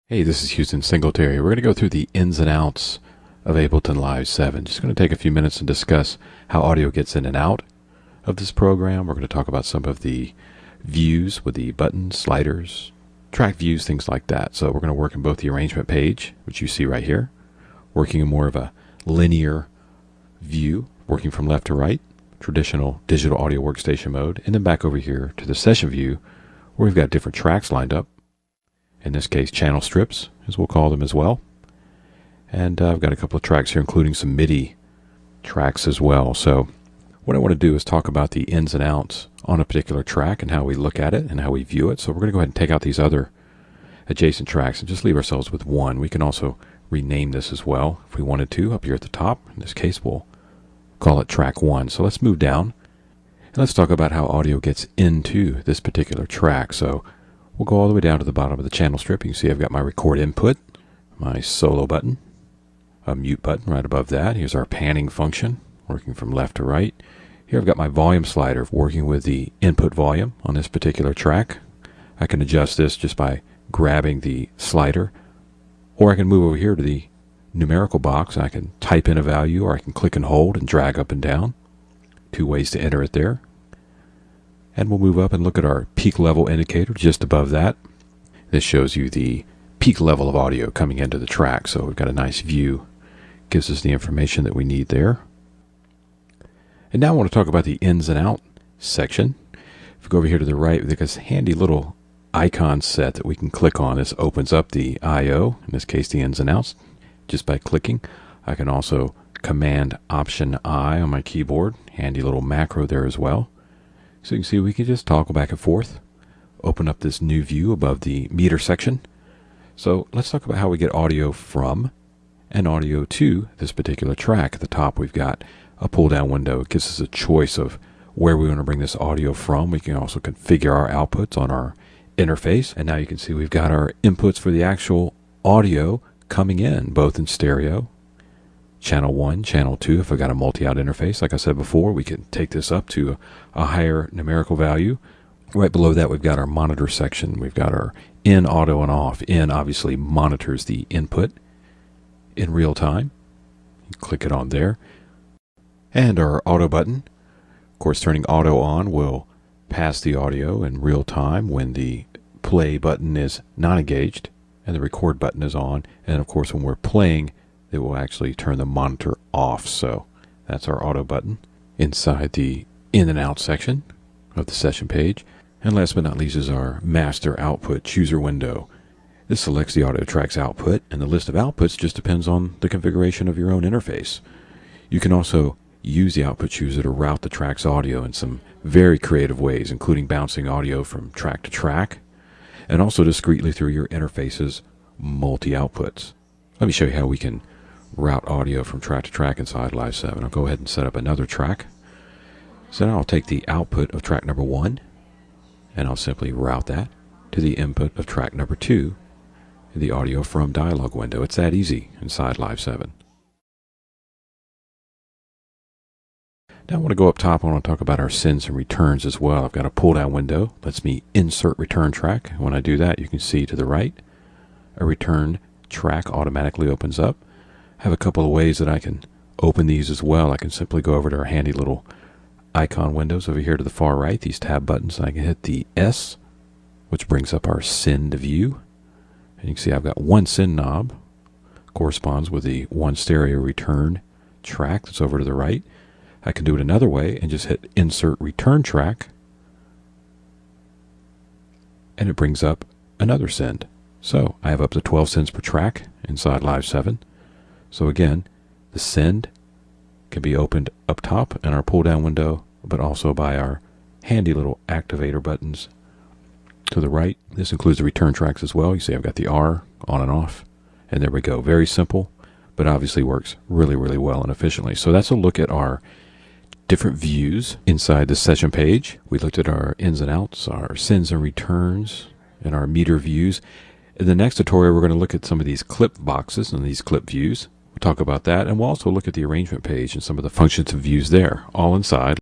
Hey, this is Houston Singletary. We're going to go through the ins and outs of Ableton Live 7. Just going to take a few minutes and discuss how audio gets in and out of this program. We're going to talk about some of the views with the buttons, sliders, track views, things like that. So we're going to work in both the arrangement page, which you see right here, working in more of a linear view, working from left to right, traditional digital audio workstation mode, and then back over here to the session view where we've got different tracks lined up. In this case, channel strips, as we'll call them as well. And I've got a couple of tracks here, including some MIDI tracks as well. So what I want to do is talk about the ins and outs on a particular track and how we look at it and how we view it. So we're going to go ahead and take out these other adjacent tracks and just leave ourselves with one. We can also rename this as well if we wanted to up here at the top. In this case, we'll call it track 1. So let's move down and let's talk about how audio gets into this particular track. So we'll go all the way down to the bottom of the channel strip. You can see I've got my record input, my solo button, a mute button right above that. Here's our panning function, working from left to right. Here I've got my volume slider, working with the input volume on this particular track. I can adjust this just by grabbing the slider, or I can move over here to the numerical box and I can type in a value, or I can click and hold and drag up and down. Two ways to enter it there. And we'll move up and look at our peak level indicator just above that. This shows you the peak level of audio coming into the track. So we've got a nice view. Gives us the information that we need there. And now I want to talk about the ins and out section. If we go over here to the right, we've got this handy little icon set that we can click on. This opens up the I/O, in this case the ins and outs, just by clicking. I can also Command Option I on my keyboard. Handy little macro there as well. So you can see we can just toggle back and forth, open up this new view above the meter section. So let's talk about how we get audio from and audio to this particular track. At the top we've got a pull down window. It gives us a choice of where we want to bring this audio from. We can also configure our outputs on our interface. And now you can see we've got our inputs for the actual audio coming in, both in stereo, channel 1, channel 2. If I've got a multi-out interface, like I said before, we can take this up to a higher numerical value. Right below that, we've got our monitor section. We've got our in, auto, and off. In obviously monitors the input in real time. You click it on there. And our auto button. Of course, turning auto on will pass the audio in real time when the play button is not engaged and the record button is on. And of course, when we're playing, it will actually turn the monitor off. So that's our auto button inside the in and out section of the session page. And last but not least is our master output chooser window. This selects the audio track's output, and the list of outputs just depends on the configuration of your own interface. You can also use the output chooser to route the track's audio in some very creative ways, including bouncing audio from track to track and also discretely through your interface's multi-outputs. Let me show you how we can route audio from track to track inside Live 7. I'll go ahead and set up another track. So now I'll take the output of track number 1 and I'll simply route that to the input of track number 2 in the audio from dialog window. It's that easy inside Live 7. Now I want to go up top. I want to talk about our sends and returns as well. I've got a pull down window. Lets me insert return track. When I do that, you can see to the right a return track automatically opens up. I have a couple of ways that I can open these as well. I can simply go over to our handy little icon windows over here to the far right, these tab buttons, and I can hit the S, which brings up our send view. And you can see I've got one send knob, corresponds with the one stereo return track that's over to the right. I can do it another way and just hit insert return track, and it brings up another send. So I have up to 12 sends per track inside Live 7. So again, the send can be opened up top in our pull down window, but also by our handy little activator buttons to the right. This includes the return tracks as well. You see I've got the R on and off, and there we go. Very simple, but obviously works really, really well and efficiently. So that's a look at our different views inside the session page. We looked at our ins and outs, our sends and returns, and our meter views. In the next tutorial, we're going to look at some of these clip boxes and these clip views. We'll talk about that, and we'll also look at the arrangement page and some of the functions and views there, all inside